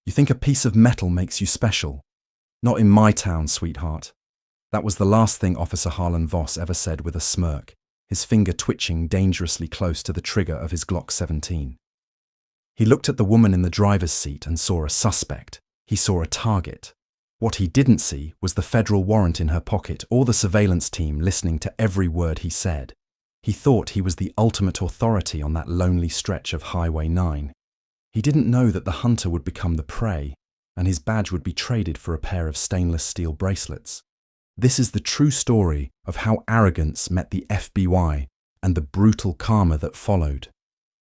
You think a piece of metal makes you special? Not in my town, sweetheart. That was the last thing Officer Harlan Voss ever said with a smirk, his finger twitching dangerously close to the trigger of his Glock 17. He looked at the woman in the driver's seat and saw a suspect. He saw a target. What he didn't see was the federal warrant in her pocket or the surveillance team listening to every word he said. He thought he was the ultimate authority on that lonely stretch of Highway 9. He didn't know that the hunter would become the prey, and his badge would be traded for a pair of stainless steel bracelets. This is the true story of how arrogance met the FBI and the brutal karma that followed.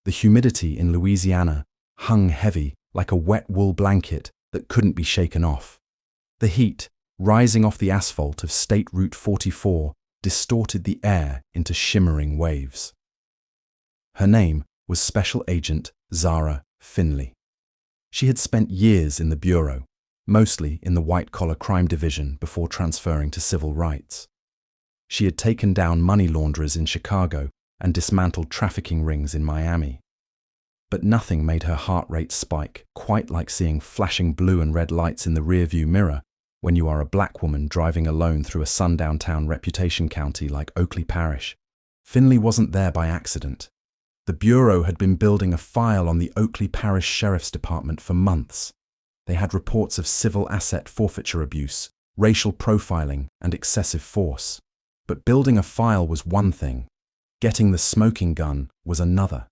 The humidity in Louisiana hung heavy like a wet wool blanket that couldn't be shaken off. The heat, rising off the asphalt of State Route 44, distorted the air into shimmering waves. Her name was Special Agent Zara Finley. She had spent years in the Bureau, mostly in the white-collar crime division before transferring to civil rights. She had taken down money launderers in Chicago and dismantled trafficking rings in Miami. But nothing made her heart rate spike quite like seeing flashing blue and red lights in the rearview mirror when you are a black woman driving alone through a sundown town reputation county like Oakley Parish. Finley wasn't there by accident. The Bureau had been building a file on the Oakley Parish Sheriff's Department for months. They had reports of civil asset forfeiture abuse, racial profiling, and excessive force. But building a file was one thing. Getting the smoking gun was another.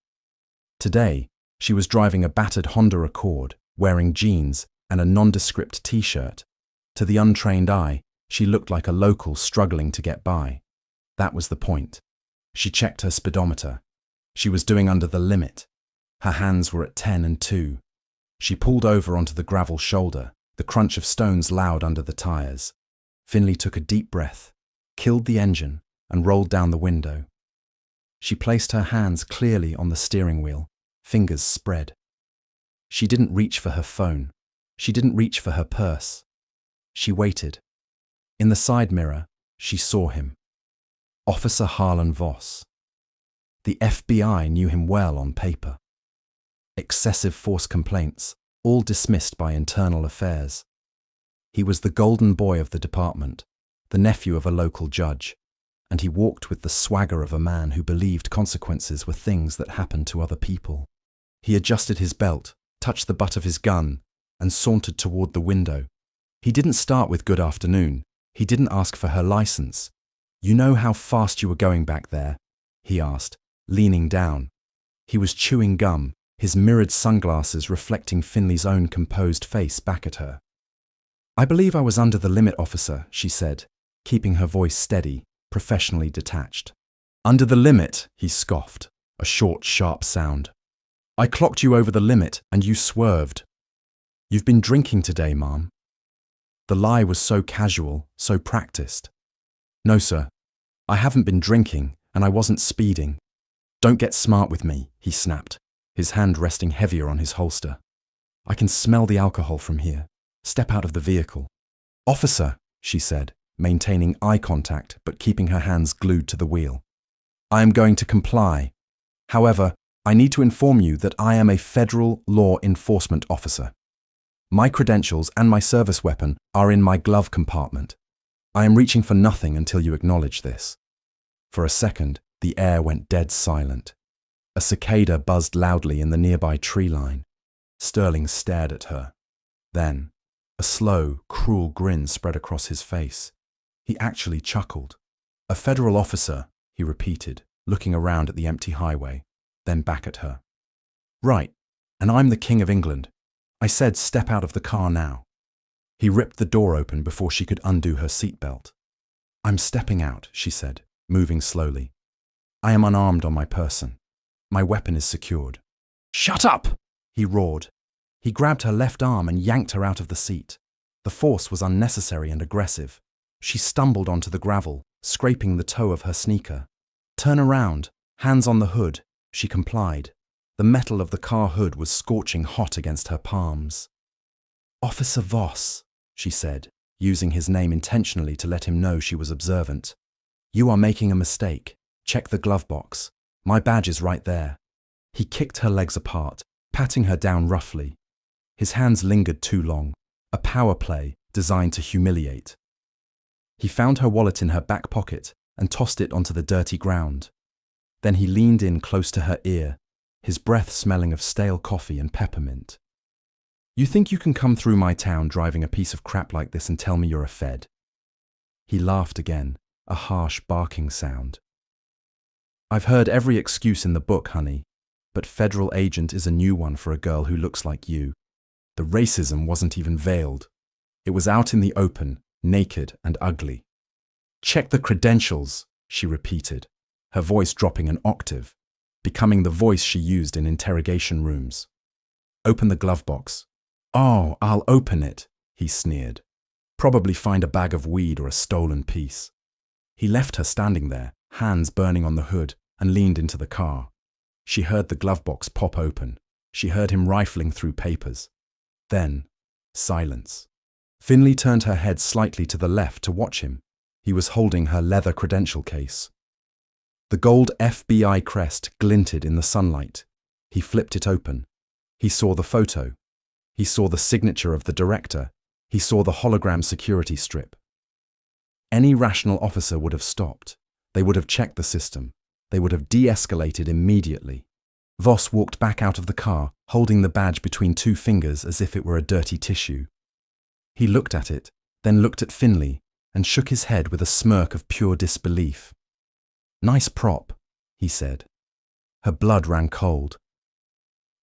Today, she was driving a battered Honda Accord, wearing jeans and a nondescript t-shirt. To the untrained eye, she looked like a local struggling to get by. That was the point. She checked her speedometer. She was doing under the limit. Her hands were at 10 and 2. She pulled over onto the gravel shoulder, the crunch of stones loud under the tires. Finley took a deep breath, killed the engine, and rolled down the window. She placed her hands clearly on the steering wheel, fingers spread. She didn't reach for her phone. She didn't reach for her purse. She waited. In the side mirror, she saw him. Officer Harlan Voss. The FBI knew him well on paper. Excessive force complaints, all dismissed by internal affairs. He was the golden boy of the department, the nephew of a local judge, and he walked with the swagger of a man who believed consequences were things that happened to other people. He adjusted his belt, touched the butt of his gun, and sauntered toward the window. He didn't start with good afternoon. He didn't ask for her license. You know how fast you were going back there? He asked, leaning down. He was chewing gum, his mirrored sunglasses reflecting Finley's own composed face back at her. I believe I was under the limit, officer, she said, keeping her voice steady, professionally detached. Under the limit, he scoffed, a short, sharp sound. I clocked you over the limit and you swerved. You've been drinking today, ma'am. The lie was so casual, so practiced. No, sir. I haven't been drinking, and I wasn't speeding. Don't get smart with me, he snapped, his hand resting heavier on his holster. I can smell the alcohol from here. Step out of the vehicle. Officer, she said, maintaining eye contact but keeping her hands glued to the wheel. I am going to comply. However, I need to inform you that I am a federal law enforcement officer. My credentials and my service weapon are in my glove compartment. I am reaching for nothing until you acknowledge this. For a second, the air went dead silent. A cicada buzzed loudly in the nearby tree line. Sterling stared at her. Then, a slow, cruel grin spread across his face. He actually chuckled. A federal officer, he repeated, looking around at the empty highway, then back at her. Right, and I'm the King of England. I said step out of the car now. He ripped the door open before she could undo her seatbelt. I'm stepping out, she said, moving slowly. I am unarmed on my person. My weapon is secured. Shut up! He roared. He grabbed her left arm and yanked her out of the seat. The force was unnecessary and aggressive. She stumbled onto the gravel, scraping the toe of her sneaker. Turn around, hands on the hood. She complied. The metal of the car hood was scorching hot against her palms. Officer Voss, she said, using his name intentionally to let him know she was observant. You are making a mistake. Check the glove box. My badge is right there. He kicked her legs apart, patting her down roughly. His hands lingered too long, a power play designed to humiliate. He found her wallet in her back pocket and tossed it onto the dirty ground. Then he leaned in close to her ear, his breath smelling of stale coffee and peppermint. "You think you can come through my town driving a piece of crap like this and tell me you're a Fed?" He laughed again, a harsh barking sound. "I've heard every excuse in the book, honey, but federal agent is a new one for a girl who looks like you. The racism wasn't even veiled. It was out in the open, naked and ugly." "Check the credentials," she repeated, her voice dropping an octave, becoming the voice she used in interrogation rooms. "Open the glove box." "Oh, I'll open it," he sneered. "Probably find a bag of weed or a stolen piece." He left her standing there, hands burning on the hood, and leaned into the car. She heard the glove box pop open. She heard him rifling through papers. Then, silence. Finley turned her head slightly to the left to watch him. He was holding her leather credential case. The gold FBI crest glinted in the sunlight. He flipped it open. He saw the photo. He saw the signature of the director. He saw the hologram security strip. Any rational officer would have stopped. They would have checked the system. They would have de-escalated immediately. Voss walked back out of the car, holding the badge between two fingers as if it were a dirty tissue. He looked at it, then looked at Finley, and shook his head with a smirk of pure disbelief. "Nice prop," he said. Her blood ran cold.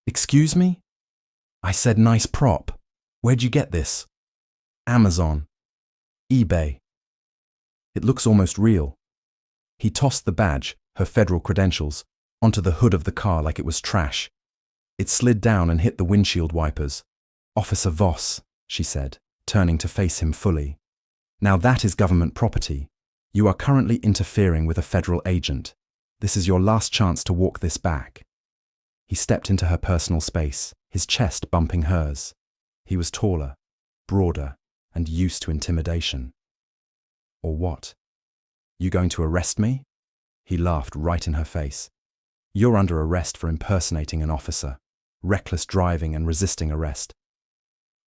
"Excuse me?" "I said nice prop. Where'd you get this?" "Amazon. eBay. It looks almost real." He tossed the badge, her federal credentials, onto the hood of the car like it was trash. It slid down and hit the windshield wipers. "Officer Voss," she said, turning to face him fully. "Now that is government property. You are currently interfering with a federal agent. This is your last chance to walk this back." He stepped into her personal space, his chest bumping hers. He was taller, broader, and used to intimidation. "Or what? You going to arrest me?" He laughed right in her face. "You're under arrest for impersonating an officer, reckless driving and resisting arrest.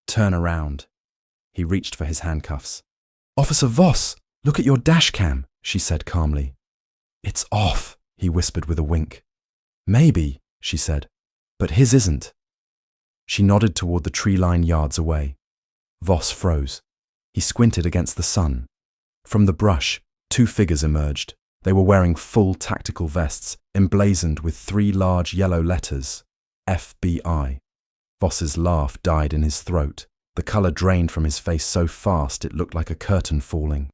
Turn around." He reached for his handcuffs. "Officer Voss, look at your dash cam," she said calmly. "It's off," he whispered with a wink. "Maybe," she said, "but his isn't." She nodded toward the tree line yards away. Voss froze. He squinted against the sun. From the brush, two figures emerged. They were wearing full tactical vests, emblazoned with 3 large yellow letters, FBI. Voss's laugh died in his throat. The color drained from his face so fast it looked like a curtain falling.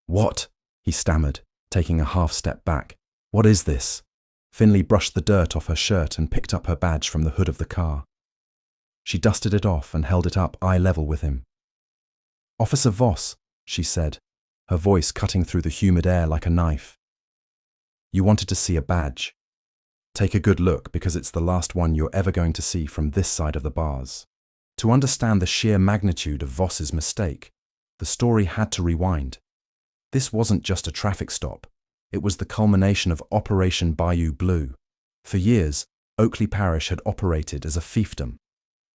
"What?" he stammered, taking a half step back. "What is this?" Finley brushed the dirt off her shirt and picked up her badge from the hood of the car. She dusted it off and held it up eye level with him. "Officer Voss," she said, her voice cutting through the humid air like a knife. "You wanted to see a badge. Take a good look because it's the last one you're ever going to see from this side of the bars." To understand the sheer magnitude of Voss's mistake, the story had to rewind. This wasn't just a traffic stop. It was the culmination of Operation Bayou Blue. For years, Oakley Parish had operated as a fiefdom.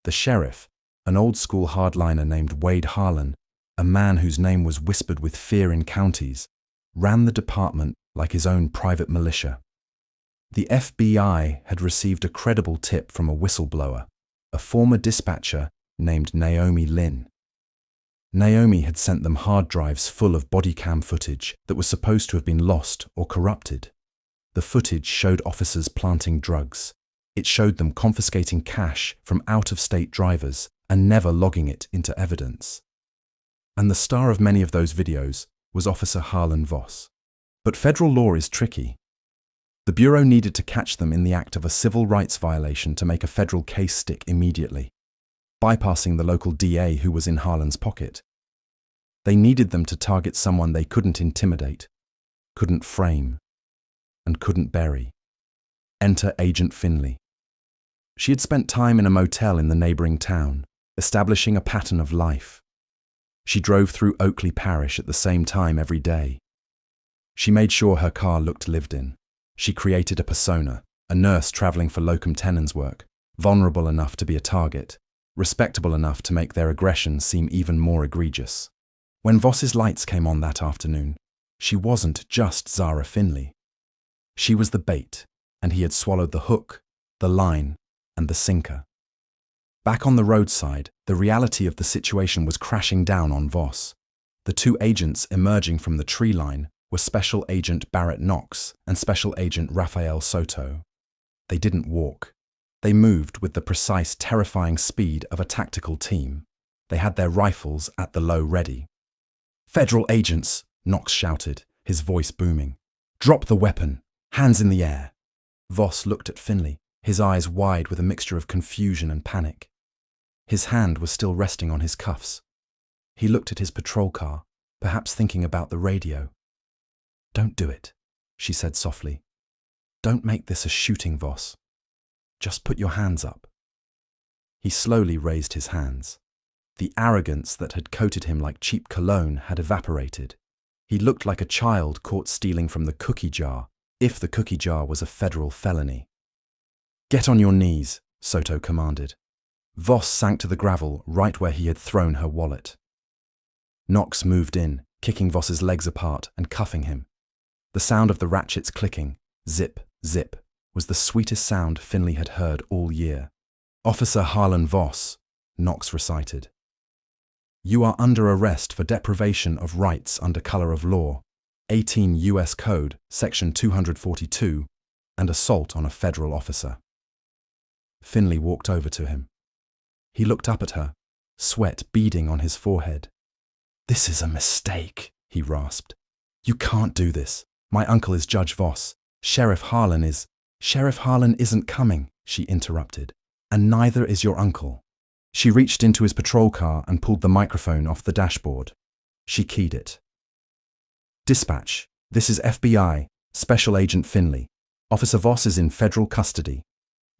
The sheriff, an old-school hardliner named Wade Harlan, a man whose name was whispered with fear in counties, ran the department like his own private militia. The FBI had received a credible tip from a whistleblower, a former dispatcher named Naomi Lynn. Naomi had sent them hard drives full of body cam footage that was supposed to have been lost or corrupted. The footage showed officers planting drugs. It showed them confiscating cash from out-of-state drivers and never logging it into evidence. And the star of many of those videos was Officer Harlan Voss. But federal law is tricky. The Bureau needed to catch them in the act of a civil rights violation to make a federal case stick immediately, bypassing the local DA who was in Harlan's pocket. They needed them to target someone they couldn't intimidate, couldn't frame, and couldn't bury. Enter Agent Finley. She had spent time in a motel in the neighboring town, establishing a pattern of life. She drove through Oakley Parish at the same time every day. She made sure her car looked lived in. She created a persona, a nurse traveling for locum tenens work, vulnerable enough to be a target, respectable enough to make their aggression seem even more egregious. When Voss's lights came on that afternoon, she wasn't just Zara Finley. She was the bait, and he had swallowed the hook, the line, and the sinker. Back on the roadside, the reality of the situation was crashing down on Voss. The two agents emerging from the tree line were Special Agent Barrett Knox and Special Agent Rafael Soto. They didn't walk. They moved with the precise, terrifying speed of a tactical team. They had their rifles at the low ready. "Federal agents!" Knox shouted, his voice booming. "Drop the weapon! Hands in the air!" Voss looked at Finley, his eyes wide with a mixture of confusion and panic. His hand was still resting on his cuffs. He looked at his patrol car, perhaps thinking about the radio. "Don't do it," she said softly. "Don't make this a shooting, Voss. Just put your hands up." He slowly raised his hands. The arrogance that had coated him like cheap cologne had evaporated. He looked like a child caught stealing from the cookie jar, if the cookie jar was a federal felony. "Get on your knees," Soto commanded. Voss sank to the gravel right where he had thrown her wallet. Knox moved in, kicking Voss's legs apart and cuffing him. The sound of the ratchets clicking, zip, zip, was the sweetest sound Finley had heard all year. "Officer Harlan Voss," Knox recited. "You are under arrest for deprivation of rights under color of law, 18 U.S. Code, Section 242, and assault on a federal officer." Finley walked over to him. He looked up at her, sweat beading on his forehead. "This is a mistake," he rasped. "You can't do this. My uncle is Judge Voss. Sheriff Harlan isn't coming," she interrupted. "And neither is your uncle." She reached into his patrol car and pulled the microphone off the dashboard. She keyed it. "Dispatch, this is FBI, Special Agent Finley. Officer Voss is in federal custody.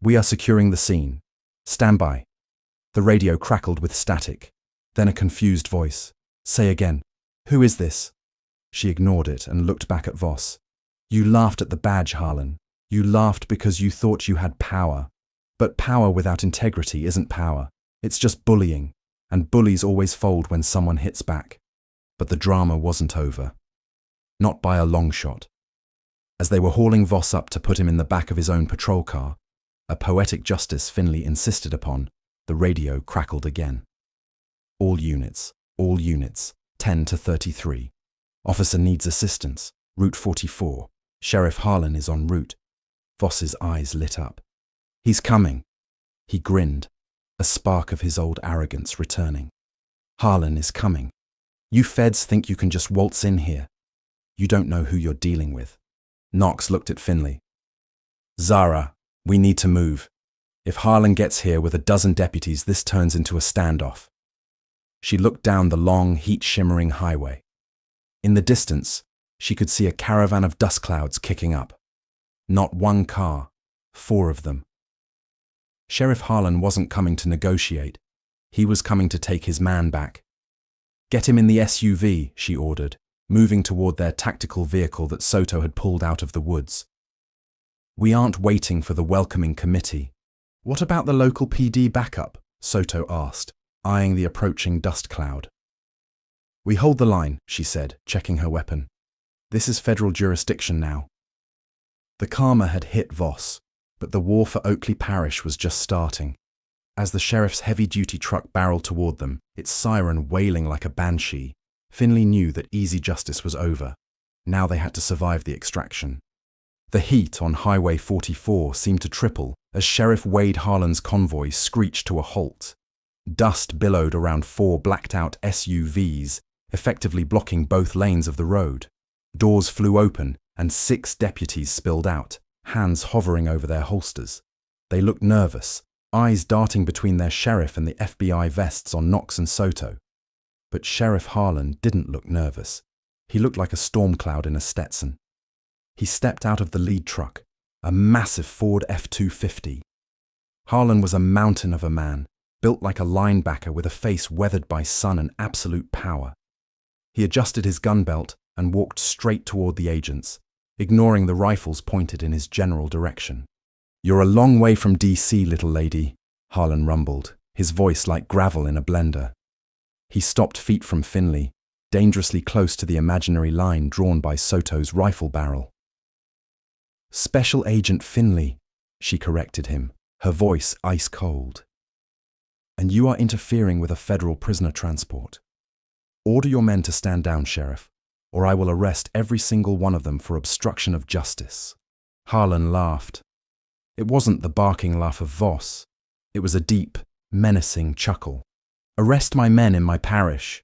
We are securing the scene. Stand by." The radio crackled with static. Then a confused voice. "Say again. Who is this?" She ignored it and looked back at Voss. "You laughed at the badge, Harlan. You laughed because you thought you had power. But power without integrity isn't power. It's just bullying, and bullies always fold when someone hits back." But the drama wasn't over. Not by a long shot. As they were hauling Voss up to put him in the back of his own patrol car, a poetic justice Finley insisted upon, the radio crackled again. All units, 10 to 33. Officer needs assistance, Route 44. Sheriff Harlan is en route." Voss's eyes lit up. "He's coming." He grinned, a spark of his old arrogance returning. "Harlan is coming. You feds think you can just waltz in here. You don't know who you're dealing with." Knox looked at Finley. "Zara, we need to move. If Harlan gets here with a dozen deputies, this turns into a standoff." She looked down the long, heat-shimmering highway. In the distance, she could see a caravan of dust clouds kicking up. Not one car, 4 of them. Sheriff Harlan wasn't coming to negotiate. He was coming to take his man back. "Get him in the SUV," she ordered, moving toward their tactical vehicle that Soto had pulled out of the woods. "We aren't waiting for the welcoming committee." "What about the local PD backup?" Soto asked, eyeing the approaching dust cloud. "We hold the line," she said, checking her weapon. "This is federal jurisdiction now." The karma had hit Voss, but the war for Oakley Parish was just starting. As the sheriff's heavy-duty truck barreled toward them, its siren wailing like a banshee, Finley knew that easy justice was over. Now they had to survive the extraction. The heat on Highway 44 seemed to triple as Sheriff Wade Harlan's convoy screeched to a halt. Dust billowed around 4 blacked-out SUVs, effectively blocking both lanes of the road. Doors flew open and 6 deputies spilled out, hands hovering over their holsters. They looked nervous, eyes darting between their sheriff and the FBI vests on Knox and Soto. But Sheriff Harlan didn't look nervous. He looked like a storm cloud in a Stetson. He stepped out of the lead truck, a massive Ford F-250. Harlan was a mountain of a man, built like a linebacker with a face weathered by sun and absolute power. He adjusted his gun belt and walked straight toward the agents, ignoring the rifles pointed in his general direction. "You're a long way from D.C., little lady," Harlan rumbled, his voice like gravel in a blender. He stopped feet from Finley, dangerously close to the imaginary line drawn by Soto's rifle barrel. "Special Agent Finley," she corrected him, her voice ice cold. "And you are interfering with a federal prisoner transport. Order your men to stand down, Sheriff, or I will arrest every single one of them for obstruction of justice." Harlan laughed. It wasn't the barking laugh of Voss. It was a deep, menacing chuckle. "Arrest my men in my parish.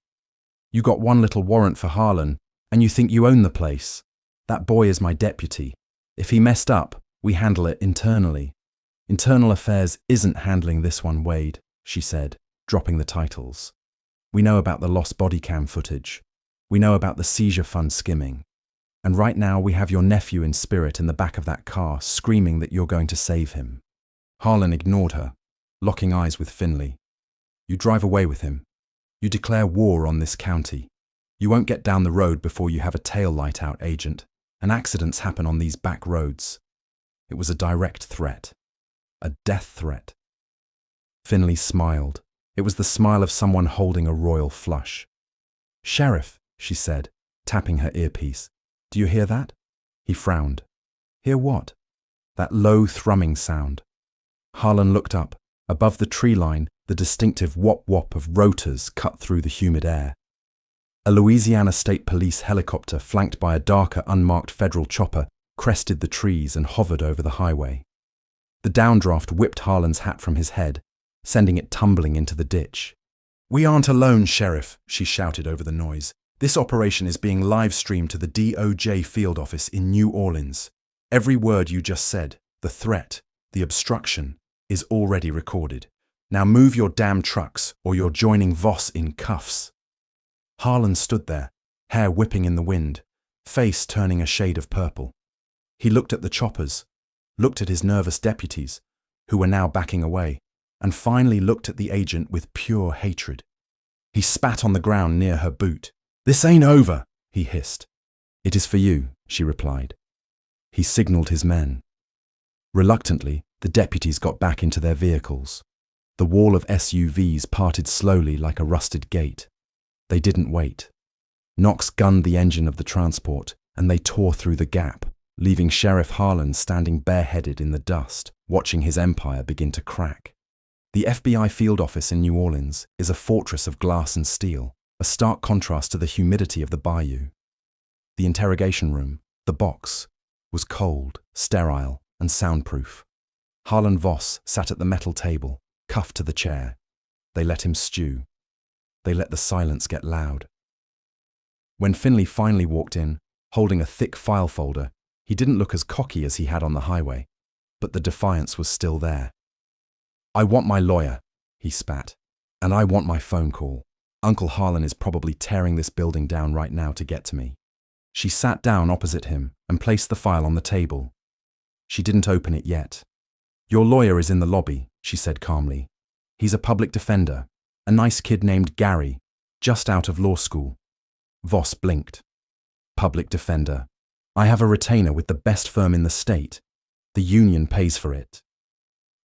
You got one little warrant for Harlan, and you think you own the place. That boy is my deputy. If he messed up, we handle it internally." "Internal Affairs isn't handling this one, Wade," she said, dropping the titles. "We know about the lost body cam footage. We know about the seizure fund skimming. And right now we have your nephew in spirit in the back of that car, screaming that you're going to save him." Harlan ignored her, locking eyes with Finley. "You drive away with him. You declare war on this county. You won't get down the road before you have a tail light out, Agent, and accidents happen on these back roads." It was a direct threat. A death threat. Finley smiled. It was the smile of someone holding a royal flush. "Sheriff," she said, tapping her earpiece, "do you hear that?" He frowned. "Hear what?" "That low thrumming sound." Harlan looked up. Above the tree line, the distinctive whop-whop of rotors cut through the humid air. A Louisiana State Police helicopter, flanked by a darker, unmarked federal chopper, crested the trees and hovered over the highway. The downdraft whipped Harlan's hat from his head, sending it tumbling into the ditch. "We aren't alone, Sheriff," she shouted over the noise. "This operation is being live-streamed to the DOJ field office in New Orleans. Every word you just said, the threat, the obstruction, is already recorded. Now move your damn trucks, or you're joining Voss in cuffs." Harlan stood there, hair whipping in the wind, face turning a shade of purple. He looked at the choppers, looked at his nervous deputies, who were now backing away, and finally looked at the agent with pure hatred. He spat on the ground near her boot. "This ain't over," he hissed. "It is for you," she replied. He signaled his men. Reluctantly, the deputies got back into their vehicles. The wall of SUVs parted slowly like a rusted gate. They didn't wait. Knox gunned the engine of the transport, and they tore through the gap, leaving Sheriff Harlan standing bareheaded in the dust, watching his empire begin to crack. The FBI field office in New Orleans is a fortress of glass and steel, a stark contrast to the humidity of the bayou. The interrogation room, the box, was cold, sterile, and soundproof. Harlan Voss sat at the metal table, cuffed to the chair. They let him stew. They let the silence get loud. When Finley finally walked in, holding a thick file folder, he didn't look as cocky as he had on the highway, but the defiance was still there. "I want my lawyer," he spat, "and I want my phone call. Uncle Harlan is probably tearing this building down right now to get to me." She sat down opposite him and placed the file on the table. She didn't open it yet. "Your lawyer is in the lobby," she said calmly. "He's a public defender, a nice kid named Gary, just out of law school." Voss blinked. "Public defender. I have a retainer with the best firm in the state. The union pays for it."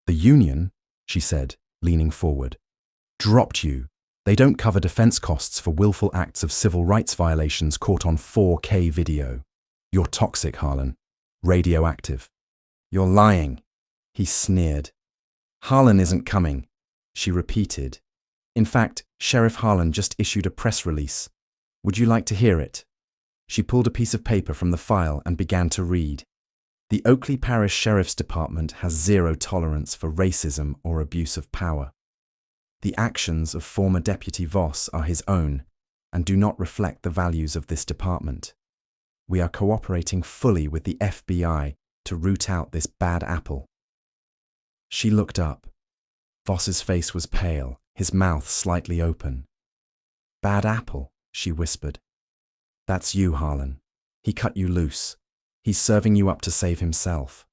"The union?" she said, leaning forward. "Dropped you. They don't cover defense costs for willful acts of civil rights violations caught on 4K video. You're toxic, Harlan. Radioactive." "You're lying," he sneered. "Harlan isn't coming," she repeated. "In fact, Sheriff Harlan just issued a press release. Would you like to hear it?" She pulled a piece of paper from the file and began to read. "The Oakley Parish Sheriff's Department has zero tolerance for racism or abuse of power. The actions of former Deputy Voss are his own and do not reflect the values of this department. We are cooperating fully with the FBI to root out this bad apple." She looked up. Voss's face was pale, his mouth slightly open. "Bad apple," she whispered. "That's you, Harlan. He cut you loose. He's serving you up to save himself."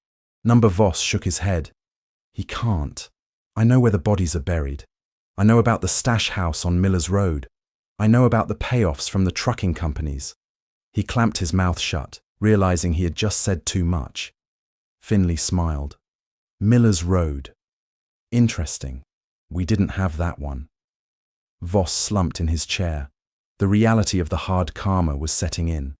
Number Voss shook his head. "He can't. I know where the bodies are buried. I know about the stash house on Miller's Road. I know about the payoffs from the trucking companies." He clamped his mouth shut, realizing he had just said too much. Finley smiled. "Miller's Road. Interesting. We didn't have that one. Voss slumped in his chair. The reality of the hard karma was setting in.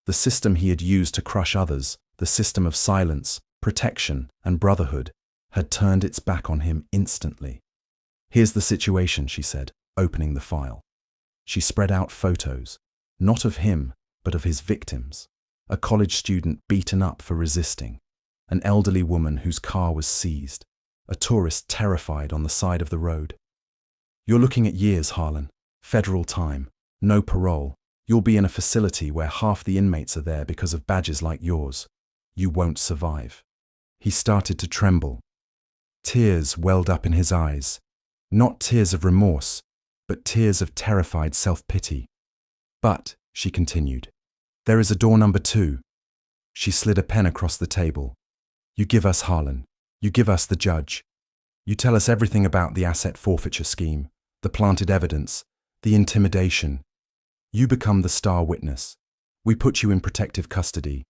The system he had used to crush others, the system of silence, protection, and brotherhood, had turned its back on him instantly. Here's the situation, she said, opening the file. She spread out photos, not of him, but of his victims. A college student beaten up for resisting, an elderly woman whose car was seized, a tourist terrified on the side of the road. You're looking at years, Harlan. Federal time, no parole. You'll be in a facility where half the inmates are there because of badges like yours. You won't survive. He started to tremble. Tears welled up in his eyes. Not tears of remorse, but tears of terrified self-pity. But, she continued, there is a door number 2. She slid a pen across the table. You give us Harlan. You give us the judge. You tell us everything about the asset forfeiture scheme, the planted evidence, the intimidation. You become the star witness. We put you in protective custody.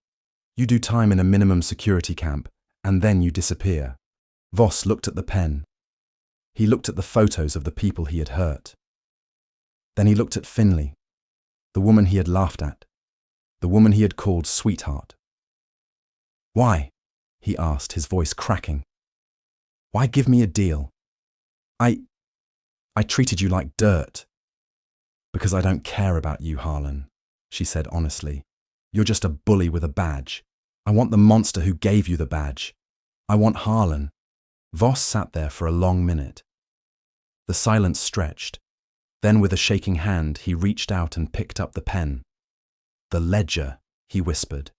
You do time in a minimum security camp, and then you disappear. Voss looked at the pen. He looked at the photos of the people he had hurt. Then he looked at Finley, the woman he had laughed at, the woman he had called sweetheart. Why? He asked, his voice cracking. Why give me a deal? I treated you like dirt. Because I don't care about you, Harlan, she said honestly. You're just a bully with a badge. I want the monster who gave you the badge. I want Harlan. Voss sat there for a long minute. The silence stretched. Then with a shaking hand, he reached out and picked up the pen. The ledger, he whispered.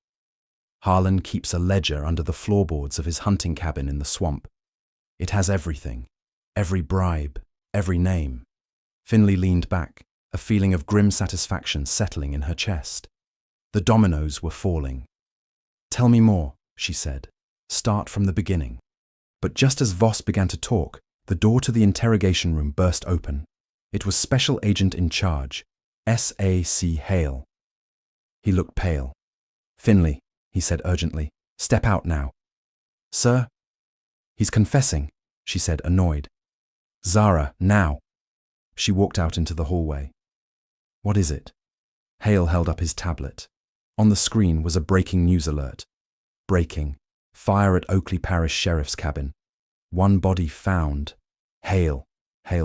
Harlan keeps a ledger under the floorboards of his hunting cabin in the swamp. It has everything, every bribe, every name. Finley leaned back, a feeling of grim satisfaction settling in her chest. The dominoes were falling. Tell me more, she said. Start from the beginning. But just as Voss began to talk, the door to the interrogation room burst open. It was Special Agent in Charge, S.A.C. Hale. He looked pale. Finley, he said urgently, step out now. Sir? He's confessing, she said, annoyed. Zara, now. She walked out into the hallway. What is it? Hale held up his tablet. On the screen was a breaking news alert. Breaking. Fire at Oakley Parish Sheriff's cabin. 1 body found. Hale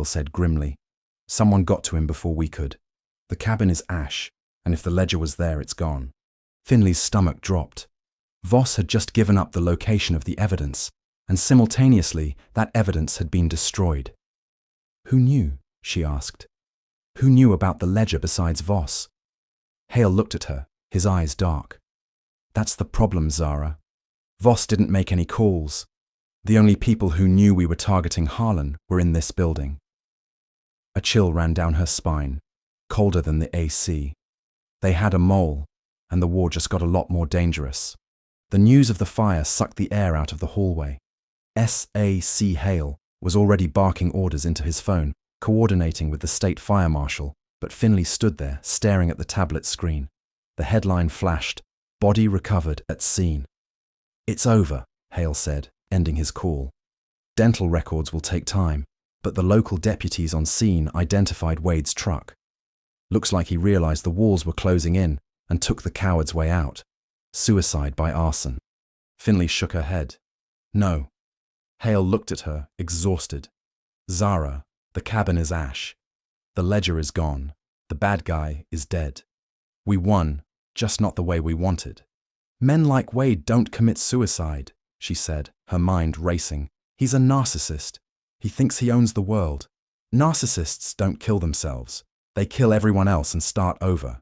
said grimly. Someone got to him before we could. The cabin is ash, and if the ledger was there, it's gone. Finley's stomach dropped. Voss had just given up the location of the evidence, and simultaneously that evidence had been destroyed. Who knew? She asked. Who knew about the ledger besides Voss? Hale looked at her, his eyes dark. That's the problem, Zara. Voss didn't make any calls. The only people who knew we were targeting Harlan were in this building. A chill ran down her spine, colder than the AC. They had a mole, and the war just got a lot more dangerous. The news of the fire sucked the air out of the hallway. S.A.C. Hale was already barking orders into his phone, coordinating with the state fire marshal, but Finley stood there, staring at the tablet screen. The headline flashed, Body recovered at scene. It's over, Hale said, ending his call. Dental records will take time, but the local deputies on scene identified Wade's truck. Looks like he realized the walls were closing in and took the coward's way out. Suicide by arson. Finley shook her head. No. Hale looked at her, exhausted. Zara, the cabin is ash. The ledger is gone. The bad guy is dead. We won, just not the way we wanted. Men like Wade don't commit suicide, she said, her mind racing. He's a narcissist. He thinks he owns the world. Narcissists don't kill themselves. They kill everyone else and start over.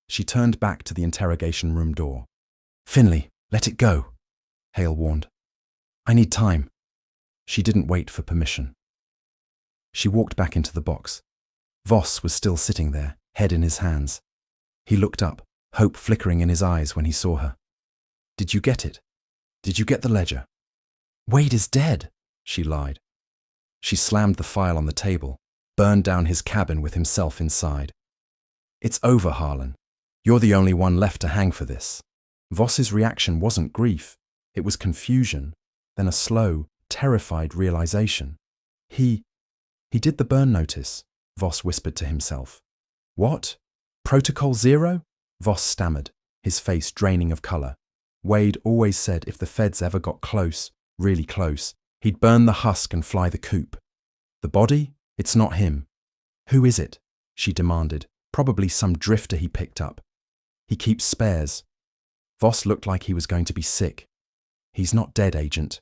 She turned back to the interrogation room door. Finley, let it go, Hale warned. I need time. She didn't wait for permission. She walked back into the box. Voss was still sitting there, head in his hands. He looked up, hope flickering in his eyes when he saw her. Did you get it? Did you get the ledger? Wade is dead, she lied. She slammed the file on the table, burned down his cabin with himself inside. It's over, Harlan. You're the only one left to hang for this. Voss's reaction wasn't grief. It was confusion, then a slow, terrified realization. He He did the burn notice, Voss whispered to himself. What? Protocol 0? Voss stammered, his face draining of colour. Wade always said if the feds ever got close, really close, he'd burn the husk and fly the coop. The body? It's not him. Who is it? She demanded. Probably some drifter he picked up. He keeps spares. Voss looked like he was going to be sick. He's not dead, Agent.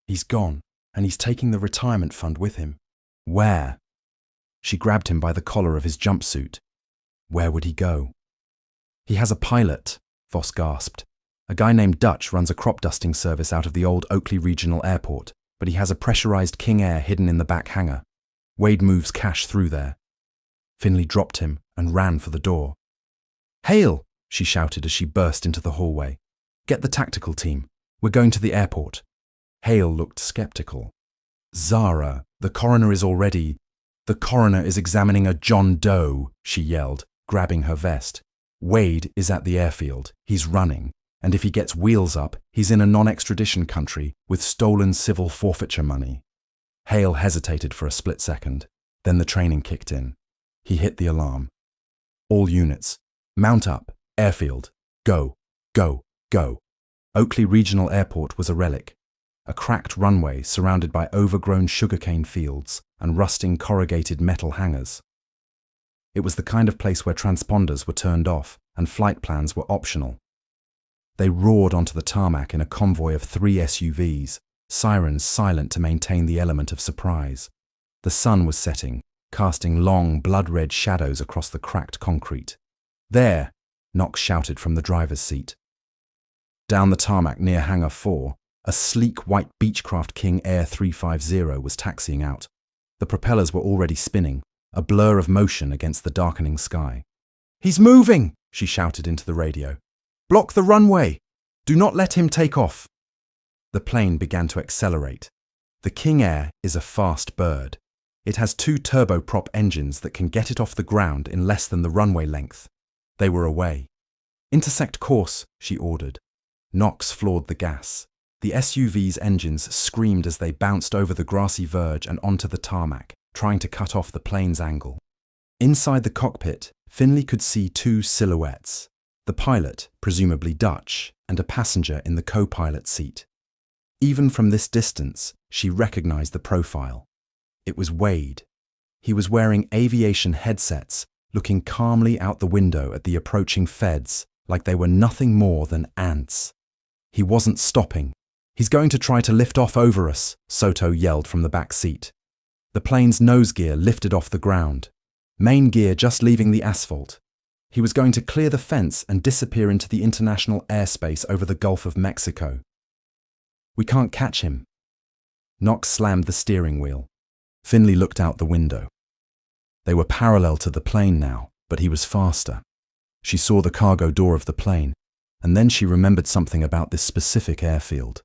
He's gone, and he's taking the retirement fund with him. Where? She grabbed him by the collar of his jumpsuit. Where would he go? He has a pilot, Voss gasped. A guy named Dutch runs a crop dusting service out of the old Oakley Regional Airport, but he has a pressurized King Air hidden in the back hangar. Wade moves cash through there. Finley dropped him and ran for the door. Hail, she shouted as she burst into the hallway. Get the tactical team. We're going to the airport. Hale looked skeptical. Zara, the coroner is already... The coroner is examining a John Doe, she yelled, grabbing her vest. Wade is at the airfield. He's running. And if he gets wheels up, he's in a non-extradition country with stolen civil forfeiture money. Hale hesitated for a split second. Then the training kicked in. He hit the alarm. All units. Mount up. Airfield. Go. Go. Go. Oakley Regional Airport was a relic. A cracked runway surrounded by overgrown sugarcane fields and rusting corrugated metal hangars. It was the kind of place where transponders were turned off and flight plans were optional. They roared onto the tarmac in a convoy of 3 SUVs, sirens silent to maintain the element of surprise. The sun was setting, casting long, blood-red shadows across the cracked concrete. There, Knox shouted from the driver's seat. Down the tarmac near Hangar 4, a sleek white Beechcraft King Air 350 was taxiing out. The propellers were already spinning, a blur of motion against the darkening sky. "He's moving!" she shouted into the radio. "Block the runway! Do not let him take off!" The plane began to accelerate. The King Air is a fast bird. It has 2 turboprop engines that can get it off the ground in less than the runway length. They were away. "Intersect course," she ordered. Knox floored the gas. The SUV's engines screamed as they bounced over the grassy verge and onto the tarmac, trying to cut off the plane's angle. Inside the cockpit, Finley could see 2 silhouettes. The pilot, presumably Dutch, and a passenger in the co-pilot seat. Even from this distance, she recognized the profile. It was Wade. He was wearing aviation headsets, looking calmly out the window at the approaching feds like they were nothing more than ants. He wasn't stopping. "He's going to try to lift off over us," Soto yelled from the back seat. The plane's nose gear lifted off the ground. Main gear just leaving the asphalt. He was going to clear the fence and disappear into the international airspace over the Gulf of Mexico. "We can't catch him." Knox slammed the steering wheel. Finley looked out the window. They were parallel to the plane now, but he was faster. She saw the cargo door of the plane, and then she remembered something about this specific airfield.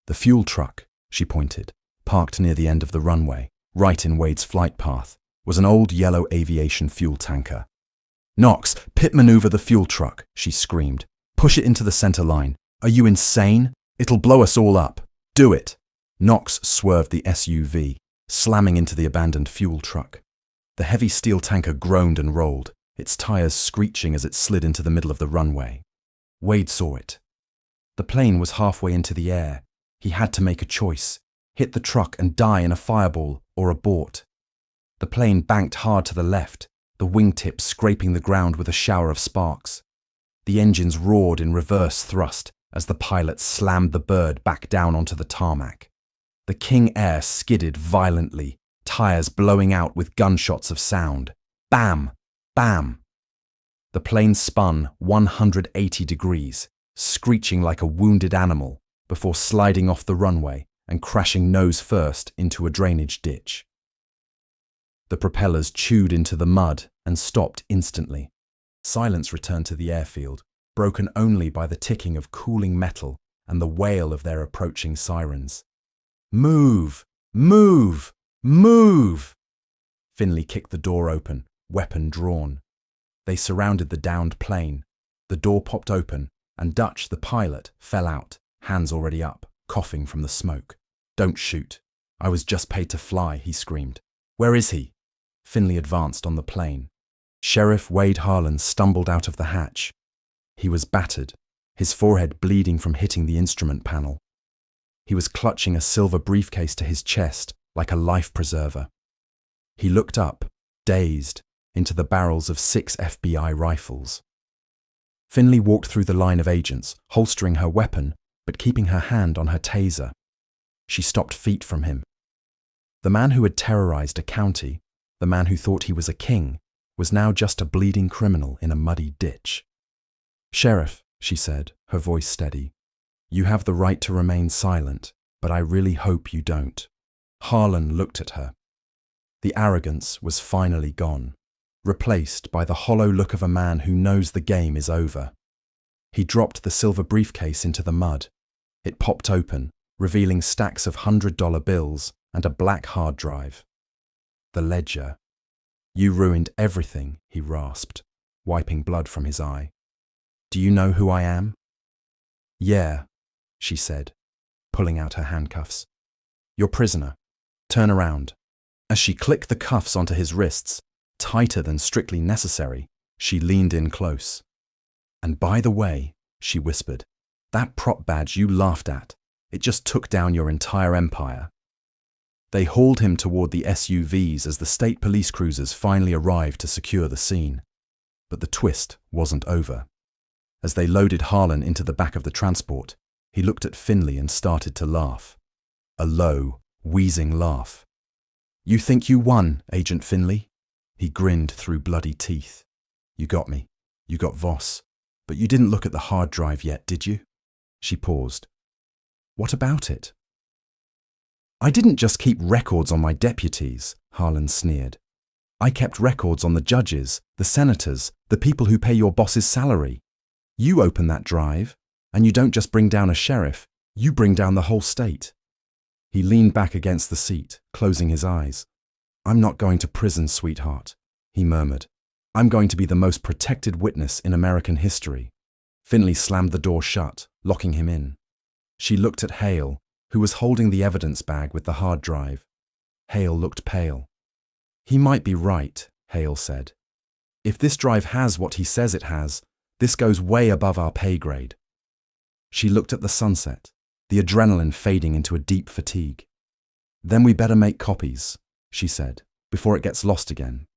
The fuel truck, she pointed, parked near the end of the runway, right in Wade's flight path, was an old yellow aviation fuel tanker. "Knox, pit maneuver the fuel truck," she screamed. "Push it into the center line. Are you insane? It'll blow us all up. Do it." Knox swerved the SUV, slamming into the abandoned fuel truck. The heavy steel tanker groaned and rolled, its tires screeching as it slid into the middle of the runway. Wade saw it. The plane was halfway into the air. He had to make a choice, hit the truck and die in a fireball or abort. The plane banked hard to the left, the wingtips scraping the ground with a shower of sparks. The engines roared in reverse thrust as the pilot slammed the bird back down onto the tarmac. The King Air skidded violently, tires blowing out with gunshots of sound. Bam! Bam! The plane spun 180 degrees, screeching like a wounded animal, before sliding off the runway and crashing nose first into a drainage ditch. The propellers chewed into the mud and stopped instantly. Silence returned to the airfield, broken only by the ticking of cooling metal and the wail of their approaching sirens. "Move! Move! Move!" Finley kicked the door open, weapon drawn. They surrounded the downed plane. The door popped open, and Dutch, the pilot, fell out, hands already up, coughing from the smoke. "Don't shoot. I was just paid to fly," he screamed. Where is he? Finley advanced on the plane. Sheriff Wade Harlan stumbled out of the hatch. He was battered, his forehead bleeding from hitting the instrument panel. He was clutching a silver briefcase to his chest like a life preserver. He looked up, dazed, into the barrels of 6 FBI rifles. Finley walked through the line of agents, holstering her weapon, but keeping her hand on her taser. She stopped feet from him. The man who had terrorized a county, the man who thought he was a king, was now just a bleeding criminal in a muddy ditch. "Sheriff," she said, her voice steady, "you have the right to remain silent, but I really hope you don't." Harlan looked at her. The arrogance was finally gone, replaced by the hollow look of a man who knows the game is over. He dropped the silver briefcase into the mud. It popped open, revealing stacks of $100 bills and a black hard drive. The ledger. "You ruined everything," he rasped, wiping blood from his eye. "Do you know who I am?" "Yeah," she said, pulling out her handcuffs. "You're prisoner. Turn around." As she clicked the cuffs onto his wrists, tighter than strictly necessary, she leaned in close. "And by the way," she whispered, "that prop badge you laughed at, it just took down your entire empire." They hauled him toward the SUVs as the state police cruisers finally arrived to secure the scene. But the twist wasn't over. As they loaded Harlan into the back of the transport, he looked at Finley and started to laugh. A low, wheezing laugh. "You think you won, Agent Finley?" He grinned through bloody teeth. "You got me. You got Voss. But you didn't look at the hard drive yet, did you?" She paused. "What about it?" "I didn't just keep records on my deputies," Harlan sneered. "I kept records on the judges, the senators, the people who pay your boss's salary. You open that drive, and you don't just bring down a sheriff, you bring down the whole state." He leaned back against the seat, closing his eyes. "I'm not going to prison, sweetheart," he murmured. "I'm going to be the most protected witness in American history." Finley slammed the door shut, locking him in. She looked at Hale, who was holding the evidence bag with the hard drive. Hale looked pale. "He might be right," Hale said. "If this drive has what he says it has, this goes way above our pay grade." She looked at the sunset, the adrenaline fading into a deep fatigue. "Then we better make copies," she said, "before it gets lost again."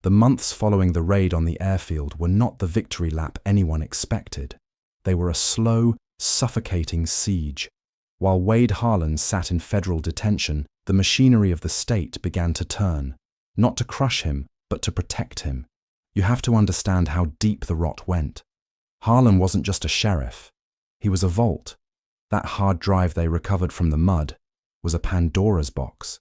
The months following the raid on the airfield were not the victory lap anyone expected. They were a slow, suffocating siege. While Wade Harlan sat in federal detention, the machinery of the state began to turn, not to crush him, but to protect him. You have to understand how deep the rot went. Harlan wasn't just a sheriff. He was a vault. That hard drive they recovered from the mud was a Pandora's box.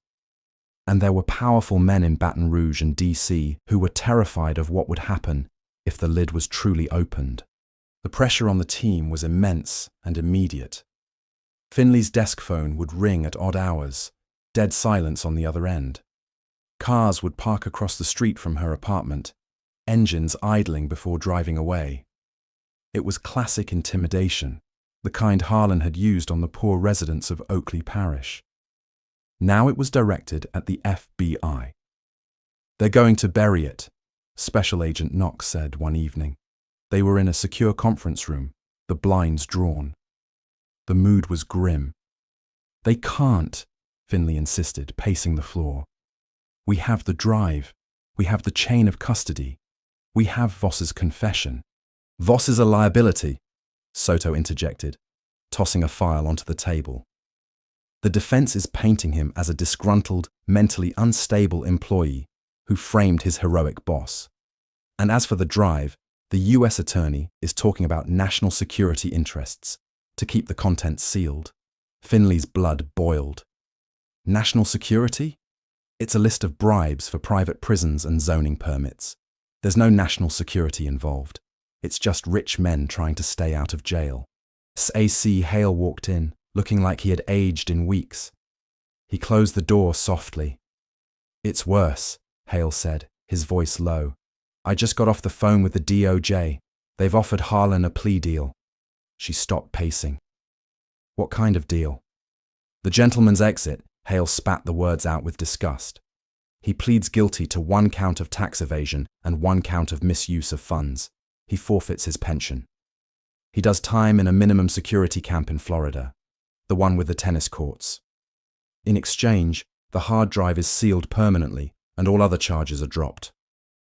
And there were powerful men in Baton Rouge and D.C. who were terrified of what would happen if the lid was truly opened. The pressure on the team was immense and immediate. Finley's desk phone would ring at odd hours, dead silence on the other end. Cars would park across the street from her apartment, engines idling before driving away. It was classic intimidation, the kind Harlan had used on the poor residents of Oakley Parish. Now it was directed at the FBI. "They're going to bury it," Special Agent Knox said one evening. They were in a secure conference room, the blinds drawn. The mood was grim. "They can't," Finley insisted, pacing the floor. "We have the drive. We have the chain of custody. We have Voss's confession." "Voss is a liability," Soto interjected, tossing a file onto the table. "The defense is painting him as a disgruntled, mentally unstable employee who framed his heroic boss. And as for the drive, the U.S. attorney is talking about national security interests to keep the contents sealed." Finley's blood boiled. National security? It's a list of bribes for private prisons and zoning permits. There's no national security involved. It's just rich men trying to stay out of jail. S.A.C. Hale walked in, looking like he had aged in weeks. He closed the door softly. "It's worse," Hale said, his voice low. "I just got off the phone with the DOJ. They've offered Harlan a plea deal." She stopped pacing. "What kind of deal?" "The gentleman's exit," Hale spat the words out with disgust. He pleads guilty to 1 count of tax evasion and 1 count of misuse of funds. He forfeits his pension. He does time in a minimum security camp in Florida, the one with the tennis courts. In exchange, the hard drive is sealed permanently and all other charges are dropped.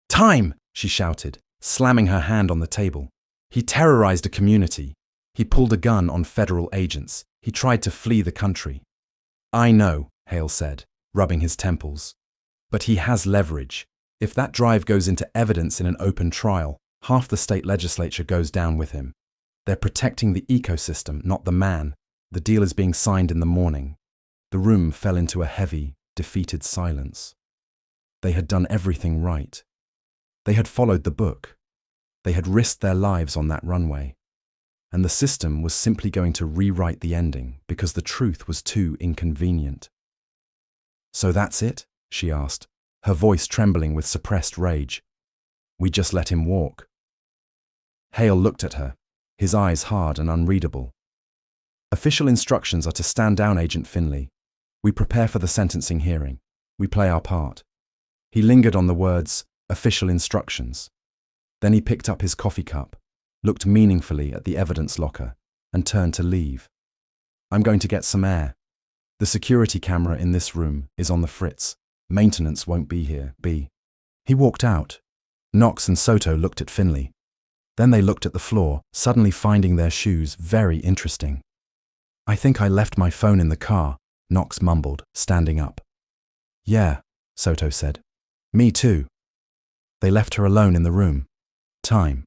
"Time!" she shouted, slamming her hand on the table. He terrorized a community. He pulled a gun on federal agents. He tried to flee the country. "I know," Hale said, rubbing his temples. "But he has leverage. If that drive goes into evidence in an open trial, half the state legislature goes down with him. They're protecting the ecosystem, not the man. The deal is being signed in the morning." The room fell into a heavy, defeated silence. They had done everything right. They had followed the book. They had risked their lives on that runway. And the system was simply going to rewrite the ending because the truth was too inconvenient. "So that's it?" she asked, her voice trembling with suppressed rage. "We just let him walk?" Hale looked at her, his eyes hard and unreadable. "Official instructions are to stand down, Agent Finley. We prepare for the sentencing hearing. We play our part." He lingered on the words, "official instructions." Then he picked up his coffee cup, looked meaningfully at the evidence locker, and turned to leave. "I'm going to get some air. The security camera in this room is on the fritz. Maintenance won't be here, B." He walked out. Knox and Soto looked at Finley. Then they looked at the floor, suddenly finding their shoes very interesting. "I think I left my phone in the car," Knox mumbled, standing up. "Yeah," Soto said. "Me too." They left her alone in the room. Time.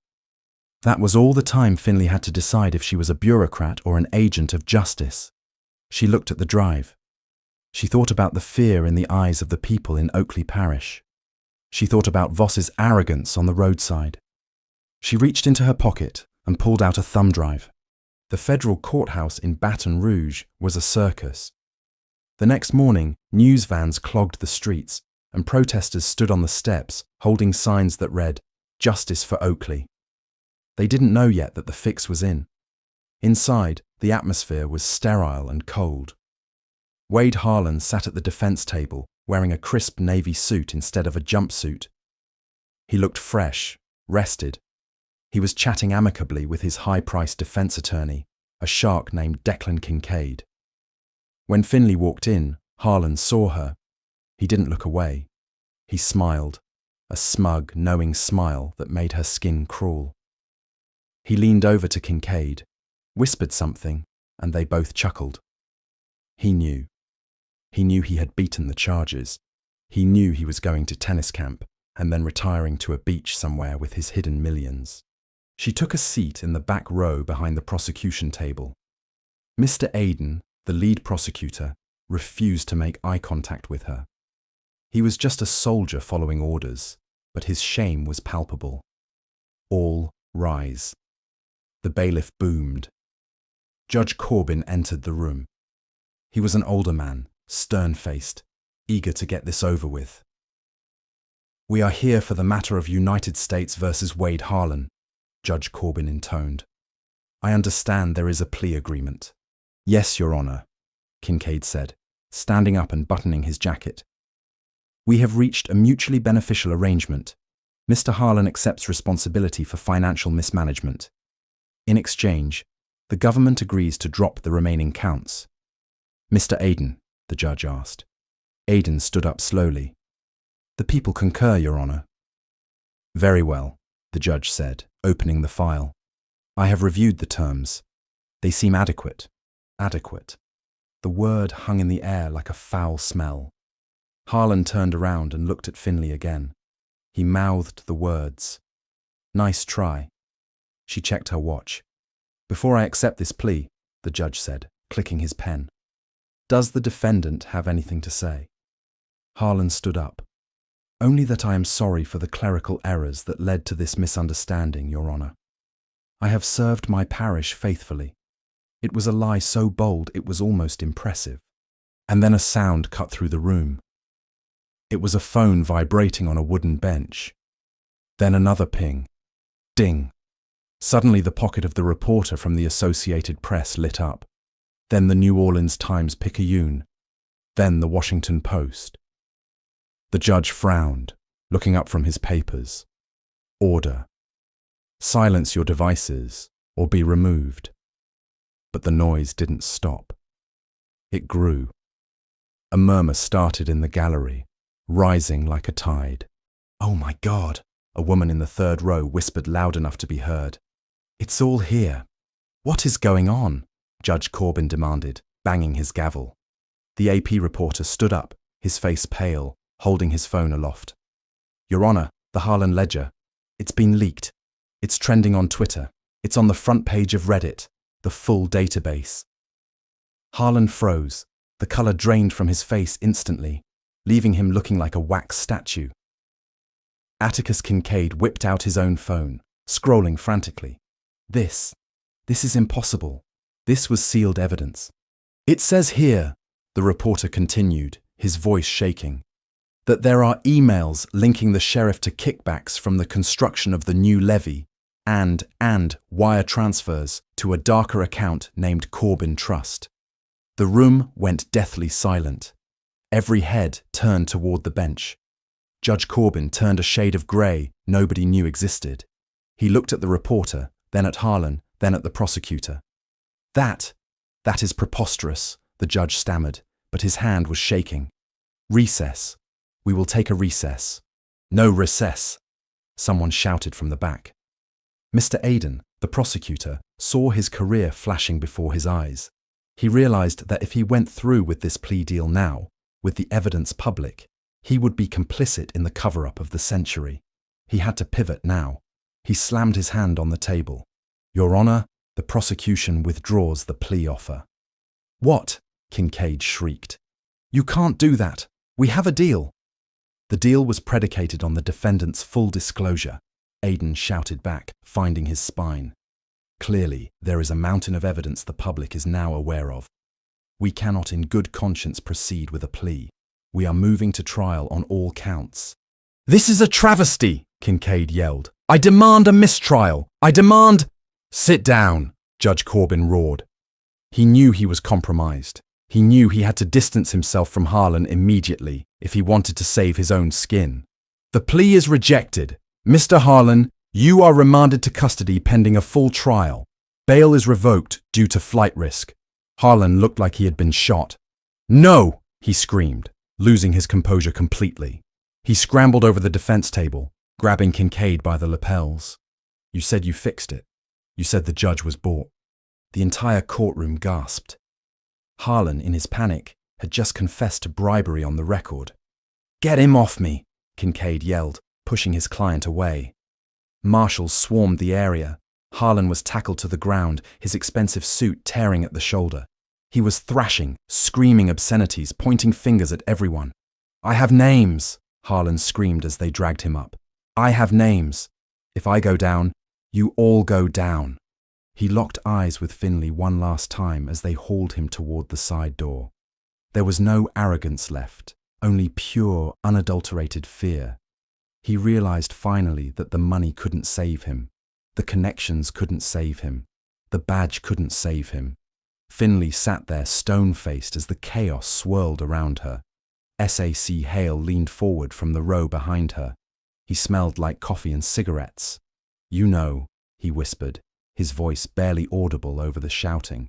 That was all the time Finley had to decide if she was a bureaucrat or an agent of justice. She looked at the drive. She thought about the fear in the eyes of the people in Oakley Parish. She thought about Voss's arrogance on the roadside. She reached into her pocket and pulled out a thumb drive. The federal courthouse in Baton Rouge was a circus. The next morning, news vans clogged the streets, and protesters stood on the steps, holding signs that read, "Justice for Oakley." They didn't know yet that the fix was in. Inside, the atmosphere was sterile and cold. Wade Harlan sat at the defense table, wearing a crisp navy suit instead of a jumpsuit. He looked fresh, rested. He was chatting amicably with his high-priced defense attorney, a shark named Declan Kincaid. When Finley walked in, Harlan saw her. He didn't look away. He smiled, a smug, knowing smile that made her skin crawl. He leaned over to Kincaid, whispered something, and they both chuckled. He knew. He knew he had beaten the charges. He knew he was going to tennis camp and then retiring to a beach somewhere with his hidden millions. She took a seat in the back row behind the prosecution table. Mr. Aiden, the lead prosecutor, refused to make eye contact with her. He was just a soldier following orders, but his shame was palpable. All rise. The bailiff boomed. Judge Corbin entered the room. He was an older man, stern-faced, eager to get this over with. "We are here for the matter of United States versus Wade Harlan," Judge Corbin intoned. "I understand there is a plea agreement." "Yes, Your Honor," Kincaid said, standing up and buttoning his jacket. "We have reached a mutually beneficial arrangement. Mr. Harlan accepts responsibility for financial mismanagement. In exchange, the government agrees to drop the remaining counts." "Mr. Aiden," the judge asked. Aiden stood up slowly. "The people concur, Your Honor." "Very well," the judge said, opening the file. "I have reviewed the terms. They seem adequate." Adequate. The word hung in the air like a foul smell. Harlan turned around and looked at Finley again. He mouthed the words. "Nice try." She checked her watch. "Before I accept this plea," the judge said, clicking his pen, "does the defendant have anything to say?" Harlan stood up. "Only that I am sorry for the clerical errors that led to this misunderstanding, Your Honor. I have served my parish faithfully. It was a lie so bold it was almost impressive." And then a sound cut through the room. It was a phone vibrating on a wooden bench. Then another ping. Ding. Suddenly the pocket of the reporter from the Associated Press lit up. Then the New Orleans Times-Picayune. Then the Washington Post. The judge frowned, looking up from his papers. Order. Silence your devices or be removed. But the noise didn't stop. It grew. A murmur started in the gallery, rising like a tide. "Oh my God," a woman in the third row whispered loud enough to be heard. "It's all here." "What is going on?" Judge Corbin demanded, banging his gavel. The AP reporter stood up, his face pale, holding his phone aloft. "Your Honor, the Harlan Ledger. It's been leaked. It's trending on Twitter. It's on the front page of Reddit, the full database." Harlan froze, the color drained from his face instantly, leaving him looking like a wax statue. Atticus Kincaid whipped out his own phone, scrolling frantically. This is impossible. This was sealed evidence. "It says here," the reporter continued, his voice shaking, "that there are emails linking the sheriff to kickbacks from the construction of the new levee and wire transfers to a darker account named Corbin Trust." The room went deathly silent. Every head turned toward the bench. Judge Corbin turned a shade of grey nobody knew existed. He looked at the reporter, then at Harlan, then at the prosecutor. That is preposterous," the judge stammered, but his hand was shaking. "Recess. We will take a recess." "No recess," someone shouted from the back. Mr. Aiden, the prosecutor, saw his career flashing before his eyes. He realized that if he went through with this plea deal now, with the evidence public, he would be complicit in the cover-up of the century. He had to pivot now. He slammed his hand on the table. "Your Honor, the prosecution withdraws the plea offer." "What?" Kincaid shrieked. "You can't do that. We have a deal." "The deal was predicated on the defendant's full disclosure," Aiden shouted back, finding his spine. "Clearly, there is a mountain of evidence the public is now aware of. We cannot in good conscience proceed with a plea. We are moving to trial on all counts." "This is a travesty," Kincaid yelled. "I demand a mistrial. I demand—" "Sit down," Judge Corbin roared. He knew he was compromised. He knew he had to distance himself from Harlan immediately if he wanted to save his own skin. "The plea is rejected. Mr. Harlan, you are remanded to custody pending a full trial. Bail is revoked due to flight risk." Harlan looked like he had been shot. "No!" he screamed, losing his composure completely. He scrambled over the defense table, grabbing Kincaid by the lapels. "You said you fixed it. You said the judge was bought." The entire courtroom gasped. Harlan, in his panic, had just confessed to bribery on the record. "Get him off me!" Kincaid yelled, pushing his client away. Marshals swarmed the area. Harlan was tackled to the ground, his expensive suit tearing at the shoulder. He was thrashing, screaming obscenities, pointing fingers at everyone. "I have names!" Harlan screamed as they dragged him up. "I have names. If I go down, you all go down." He locked eyes with Finley one last time as they hauled him toward the side door. There was no arrogance left, only pure, unadulterated fear. He realized finally that the money couldn't save him. The connections couldn't save him. The badge couldn't save him. Finley sat there stone-faced as the chaos swirled around her. SAC Hale leaned forward from the row behind her. He smelled like coffee and cigarettes. "You know," he whispered, his voice barely audible over the shouting.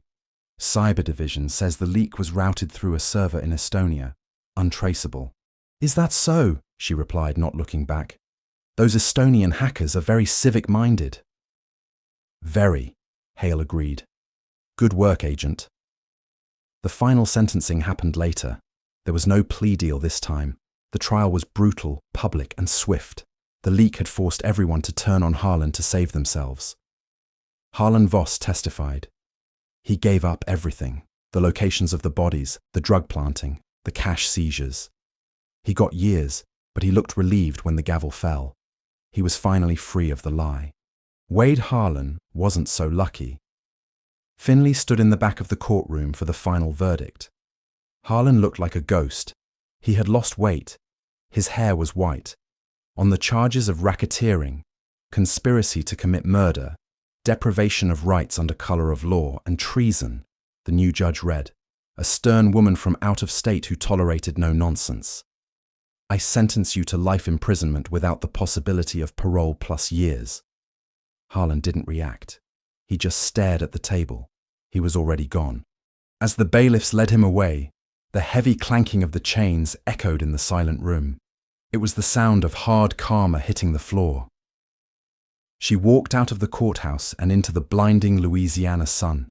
"Cyber Division says the leak was routed through a server in Estonia. Untraceable." "Is that so?" she replied, not looking back. "Those Estonian hackers are very civic-minded." "Very," Hale agreed. "Good work, Agent." The final sentencing happened later. There was no plea deal this time. The trial was brutal, public, and swift. The leak had forced everyone to turn on Harlan to save themselves. Harlan Voss testified. He gave up everything: the locations of the bodies, the drug planting, the cash seizures. He got years, but he looked relieved when the gavel fell. He was finally free of the lie. Wade Harlan wasn't so lucky. Finley stood in the back of the courtroom for the final verdict. Harlan looked like a ghost. He had lost weight. His hair was white. On the charges of racketeering, conspiracy to commit murder, deprivation of rights under colour of law, and treason, the new judge read, a stern woman from out of state who tolerated no nonsense. I sentence you to life imprisonment without the possibility of parole plus years." Harlan didn't react. He just stared at the table. He was already gone. As the bailiffs led him away, the heavy clanking of the chains echoed in the silent room. It was the sound of hard karma hitting the floor. She walked out of the courthouse and into the blinding Louisiana sun.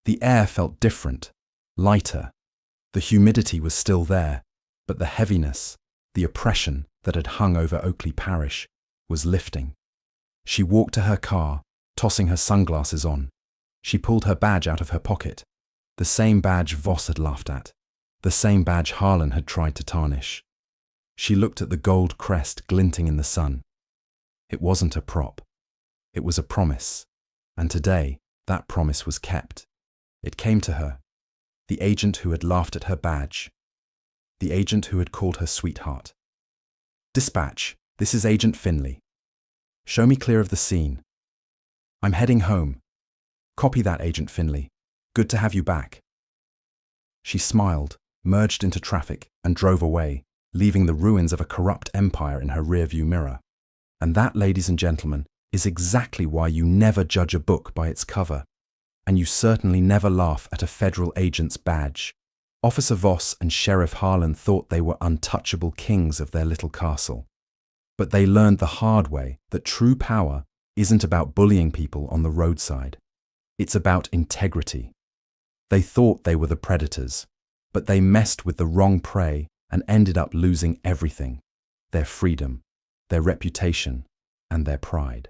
The air felt different, lighter. The humidity was still there, but the heaviness, the oppression that had hung over Oakley Parish, was lifting. She walked to her car, tossing her sunglasses on. She pulled her badge out of her pocket. The same badge Voss had laughed at. The same badge Harlan had tried to tarnish. She looked at the gold crest glinting in the sun. It wasn't a prop. It was a promise. And today, that promise was kept. It came to her. The agent who had laughed at her badge. The agent who had called her sweetheart. "Dispatch, this is Agent Finley. Show me clear of the scene. I'm heading home. Copy that, Agent Finley. Good to have you back." She smiled, merged into traffic, and drove away, leaving the ruins of a corrupt empire in her rearview mirror. And that, ladies and gentlemen, is exactly why you never judge a book by its cover. And you certainly never laugh at a federal agent's badge. Officer Voss and Sheriff Harlan thought they were untouchable kings of their little castle. But they learned the hard way that true power isn't about bullying people on the roadside. It's about integrity. They thought they were the predators, but they messed with the wrong prey and ended up losing everything: their freedom, their reputation, and their pride.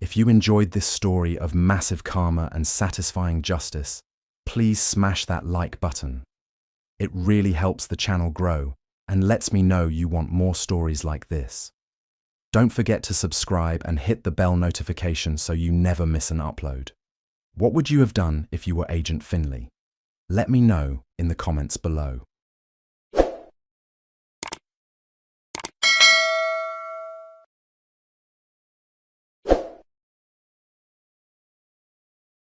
If you enjoyed this story of massive karma and satisfying justice, please smash that like button. It really helps the channel grow and lets me know you want more stories like this. Don't forget to subscribe and hit the bell notification so you never miss an upload. What would you have done if you were Agent Finley? Let me know in the comments below.